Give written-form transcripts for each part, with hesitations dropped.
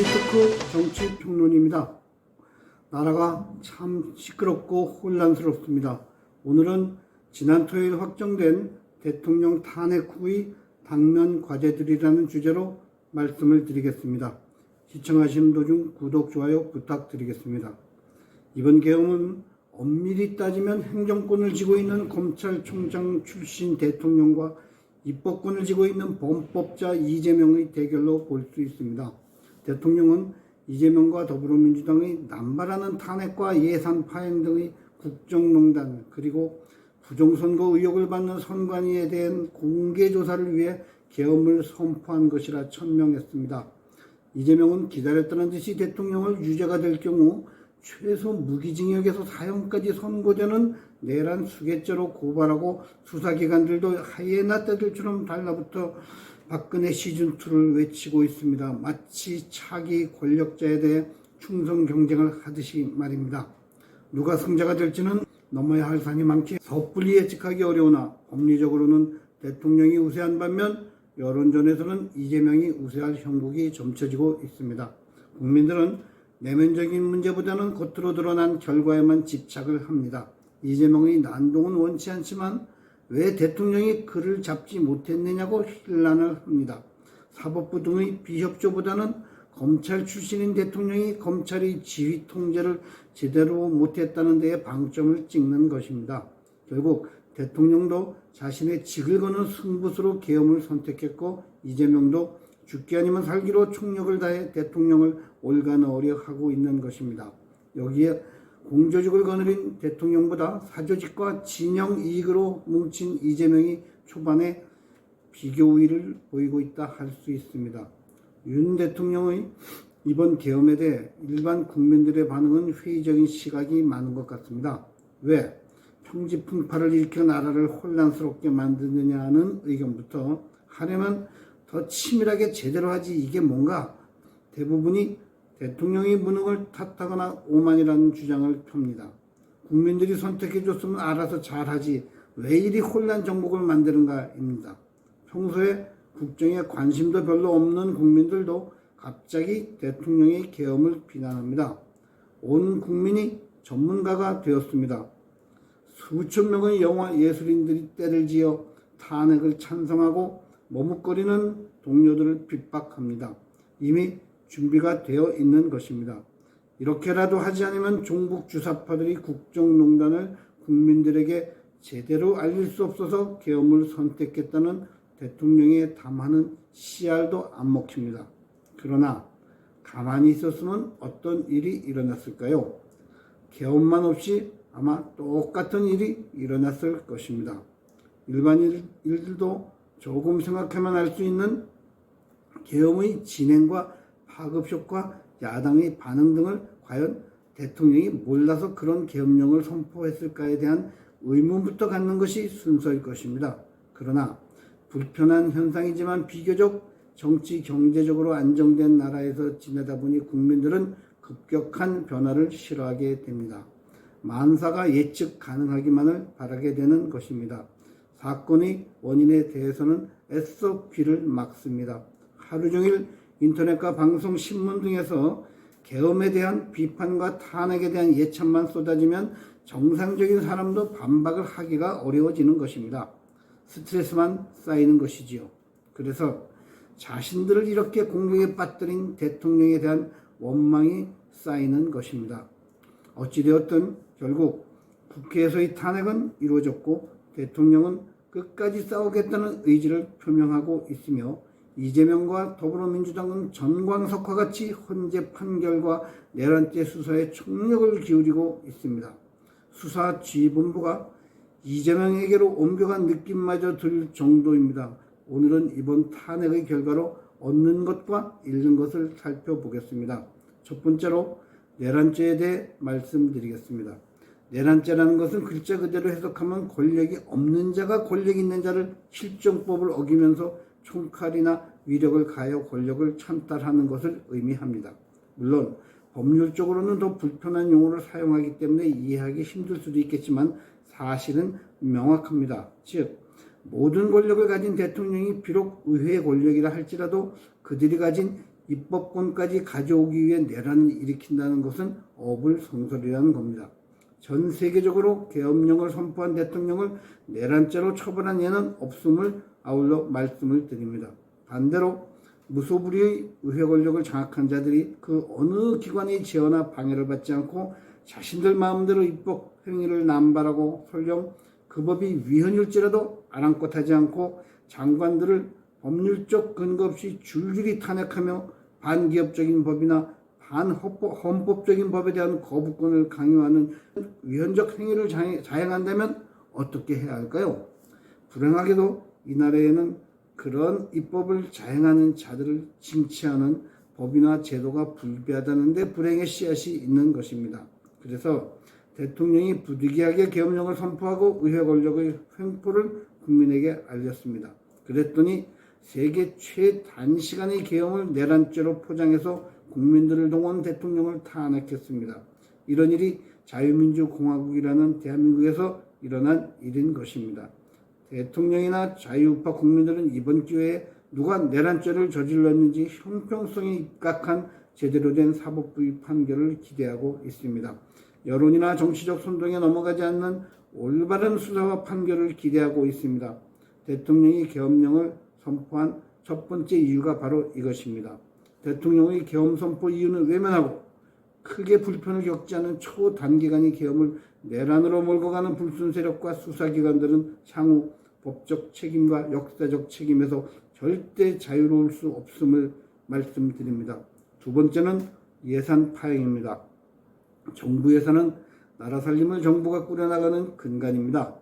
리토크 정치평론입니다. 나라가 참 시끄럽고 혼란스럽습니다. 오늘은 지난 토요일 확정된 대통령 탄핵 후의 당면 과제들이라는 주제로 말씀을 드리겠습니다. 시청하시는 도중 구독, 좋아요 부탁드리겠습니다. 이번 계엄은 엄밀히 따지면 행정권을 쥐고 있는 검찰총장 출신 대통령과 입법권을 쥐고 있는 범법자 이재명의 대결로 볼 수 있습니다. 대통령은 이재명과 더불어민주당의 남발하는 탄핵과 예산 파행 등의 국정농단 그리고 부정선거 의혹을 받는 선관위에 대한 공개조사를 위해 계엄을 선포한 것이라 천명했습니다. 이재명은 기다렸다는 듯이 대통령을 유죄가 될 경우 최소 무기징역에서 사형까지 선고되는 내란 수괴죄로 고발하고 수사기관들도 하이에나 떼들처럼 달라붙어 박근혜 시즌2를 외치고 있습니다. 마치 차기 권력자에 대해 충성 경쟁을 하듯이 말입니다. 누가 승자가 될지는 넘어야 할 산이 많기에 섣불리 예측하기 어려우나 법리적으로는 대통령이 우세한 반면 여론전에서는 이재명이 우세할 형국이 점쳐지고 있습니다. 국민들은 내면적인 문제보다는 겉으로 드러난 결과에만 집착을 합니다. 이재명의 난동은 원치 않지만 왜 대통령이 그를 잡지 못했느냐고 힐난을 합니다. 사법부 등의 비협조보다는 검찰 출신인 대통령이 검찰의 지휘 통제를 제대로 못했다는 데에 방점을 찍는 것입니다. 결국 대통령도 자신의 직을 거는 승부수로 계엄을 선택했고 이재명도 죽기 아니면 살기로 총력을 다해 대통령을 올가넣으려 하고 있는 것입니다. 여기에 공조직을 거느린 대통령보다 사조직과 진영 이익으로 뭉친 이재명이 초반에 비교 우위를 보이고 있다 할 수 있습니다. 윤 대통령의 이번 계엄에 대해 일반 국민들의 반응은 회의적인 시각이 많은 것 같습니다. 왜 평지풍파를 일으켜 나라를 혼란스럽게 만드느냐는 의견부터 하려면 더 치밀하게 제대로 하지 이게 뭔가 대부분이 대통령의 무능을 탓하거나 오만이라는 주장을 펴니다. 국민들이 선택해줬으면 알아서 잘하지 왜 이리 혼란 정복을 만드는가입니다. 평소에 국정에 관심도 별로 없는 국민들도 갑자기 대통령의 계엄을 비난합니다. 온 국민이 전문가가 되었습니다. 수천 명의 영화 예술인들이 때를 지어 탄핵을 찬성하고 머뭇거리는 동료들을 핍박합니다. 이미 준비가 되어 있는 것입니다. 이렇게라도 하지 않으면 종북 주사파들이 국정농단을 국민들에게 제대로 알릴 수 없어서 계엄을 선택했다는 대통령의 담화는 씨알도 안 먹힙니다. 그러나 가만히 있었으면 어떤 일이 일어났을까요? 계엄만 없이 아마 똑같은 일이 일어났을 것입니다. 일반인들도 조금 생각하면 알 수 있는 계엄의 진행과 파급효과, 야당의 반응 등을 과연 대통령이 몰라서 그런 계엄령을 선포했을까에 대한 의문부터 갖는 것이 순서일 것입니다. 그러나 불편한 현상이지만 비교적 정치 경제적으로 안정된 나라에서 지내다 보니 국민들은 급격한 변화를 싫어하게 됩니다. 만사가 예측 가능하기만을 바라게 되는 것입니다. 사건의 원인에 대해서는 애써 귀를 막습니다. 하루 종일 인터넷과 방송, 신문 등에서 계엄에 대한 비판과 탄핵에 대한 예찬만 쏟아지면 정상적인 사람도 반박을 하기가 어려워지는 것입니다. 스트레스만 쌓이는 것이지요. 그래서 자신들을 이렇게 공격에 빠뜨린 대통령에 대한 원망이 쌓이는 것입니다. 어찌되었든 결국 국회에서의 탄핵은 이루어졌고 대통령은 끝까지 싸우겠다는 의지를 표명하고 있으며 이재명과 더불어민주당은 전광석화 같이 헌재 판결과 내란죄 수사에 총력을 기울이고 있습니다. 수사지휘본부가 이재명에게로 옮겨간 느낌마저 들 정도입니다. 오늘은 이번 탄핵의 결과로 얻는 것과 잃는 것을 살펴보겠습니다. 첫 번째로 내란죄에 대해 말씀드리겠습니다. 내란죄라는 것은 글자 그대로 해석하면 권력이 없는 자가 권력 있는 자를 실정법을 어기면서 총칼이나 위력을 가하여 권력을 찬탈하는 것을 의미합니다. 물론 법률적으로는 더 불편한 용어를 사용하기 때문에 이해하기 힘들 수도 있겠지만 사실은 명확합니다. 즉 모든 권력을 가진 대통령이 비록 의회 권력이라 할지라도 그들이 가진 입법권까지 가져오기 위해 내란을 일으킨다는 것은 어불성설이라는 겁니다. 전 세계적으로 계엄령을 선포한 대통령을 내란죄로 처벌한 예는 없음을 아울러 말씀을 드립니다. 반대로 무소불위의 의회 권력을 장악한 자들이 그 어느 기관의 제어나 방해를 받지 않고 자신들 마음대로 입법 행위를 남발하고 설령 그 법이 위헌일지라도 아랑곳하지 않고 장관들을 법률적 근거 없이 줄줄이 탄핵하며 반기업적인 법이나 반헌법적인 법에 대한 거부권을 강요하는 위헌적 행위를 자행한다면 어떻게 해야 할까요? 불행하게도 이 나라에는 그런 입법을 자행하는 자들을 징치하는 법이나 제도가 불비하다는데 불행의 씨앗이 있는 것입니다. 그래서 대통령이 부득이하게 계엄령을 선포하고 의회 권력의 횡포를 국민에게 알렸습니다. 그랬더니 세계 최단시간의 계엄을 내란죄로 포장해서 국민들을 동원 대통령을 탄핵했습니다. 이런 일이 자유민주공화국이라는 대한민국에서 일어난 일인 것입니다. 대통령이나 자유우파 국민들은 이번 기회에 누가 내란죄를 저질렀는지 형평성에 입각한 제대로 된 사법부의 판결을 기대하고 있습니다. 여론이나 정치적 선동에 넘어가지 않는 올바른 수사와 판결을 기대하고 있습니다. 대통령이 계엄령을 선포한 첫 번째 이유가 바로 이것입니다. 대통령의 계엄 선포 이유는 외면하고 크게 불편을 겪지 않은 초단기간의 계엄을 내란으로 몰고 가는 불순 세력과 수사기관들은 향후 법적 책임과 역사적 책임에서 절대 자유로울 수 없음을 말씀드립니다. 두 번째는 예산 파행입니다. 정부 예산은 나라 살림을 정부가 꾸려나가는 근간입니다.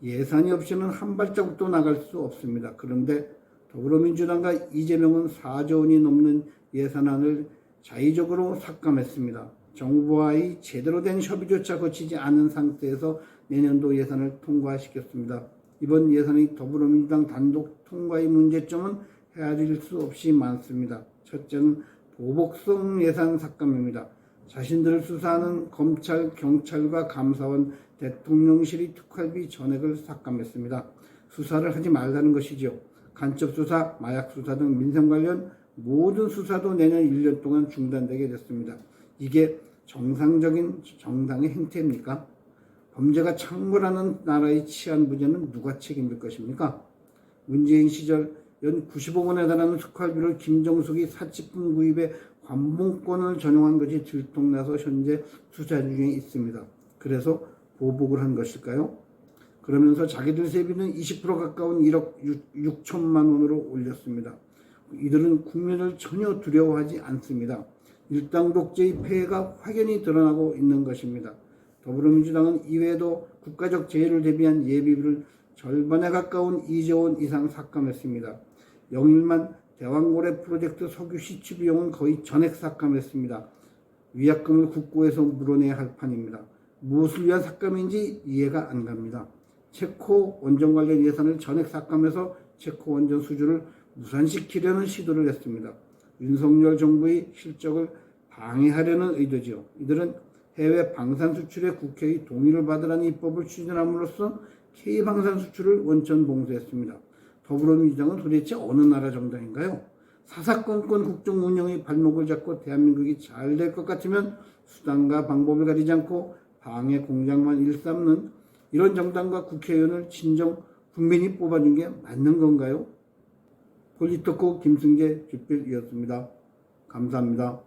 예산이 없이는 한 발자국도 나갈 수 없습니다. 그런데 더불어민주당과 이재명은 4조 원이 넘는 예산안을 자의적으로 삭감했습니다. 정부와의 제대로 된 협의조차 거치지 않은 상태에서 내년도 예산을 통과시켰습니다. 이번 예산의 더불어민주당 단독 통과의 문제점은 헤아릴 수 없이 많습니다. 첫째는 보복성 예산 삭감입니다. 자신들을 수사하는 검찰, 경찰과 감사원, 대통령실의 특활비 전액을 삭감했습니다. 수사를 하지 말라는 것이죠. 간첩수사, 마약수사 등 민생 관련 모든 수사도 내년 1년 동안 중단되게 됐습니다. 이게 정상적인 정당의 행태입니까? 범죄가 창궐하는 나라의 치안 부재는 누가 책임질 것입니까? 문재인 시절 연 90억 원에 달하는 특활비를 김정숙이 사치품 구입에 관봉권을 전용한 것이 들통나서 현재 수사 중에 있습니다. 그래서 보복을 한 것일까요? 그러면서 자기들 세비는 20% 가까운 1억 6천만 원으로 올렸습니다. 이들은 국민을 전혀 두려워하지 않습니다. 일당 독재의 폐해가 확연히 드러나고 있는 것입니다. 더불어민주당은 이외에도 국가적 재해를 대비한 예비비를 절반에 가까운 2조 원 이상 삭감했습니다. 영일만 대왕고래 프로젝트 석유 시추 비용은 거의 전액 삭감했습니다. 위약금을 국고에서 물어내야 할 판입니다. 무엇을 위한 삭감인지 이해가 안 갑니다. 체코 원전 관련 예산을 전액 삭감해서 체코 원전 수주를 무산시키려는 시도를 했습니다. 윤석열 정부의 실적을 방해하려는 의도죠. 이들은 해외 방산 수출에 국회의 동의를 받으라는 입법을 추진함으로써 K방산 수출을 원천 봉쇄했습니다. 더불어민주당은 도대체 어느 나라 정당인가요? 사사건건 국정 운영의 발목을 잡고 대한민국이 잘 될 것 같으면 수단과 방법을 가리지 않고 방해 공작만 일삼는 이런 정당과 국회의원을 진정 국민이 뽑아준 게 맞는 건가요? 폴리토코 김승재 주필이었습니다. 감사합니다.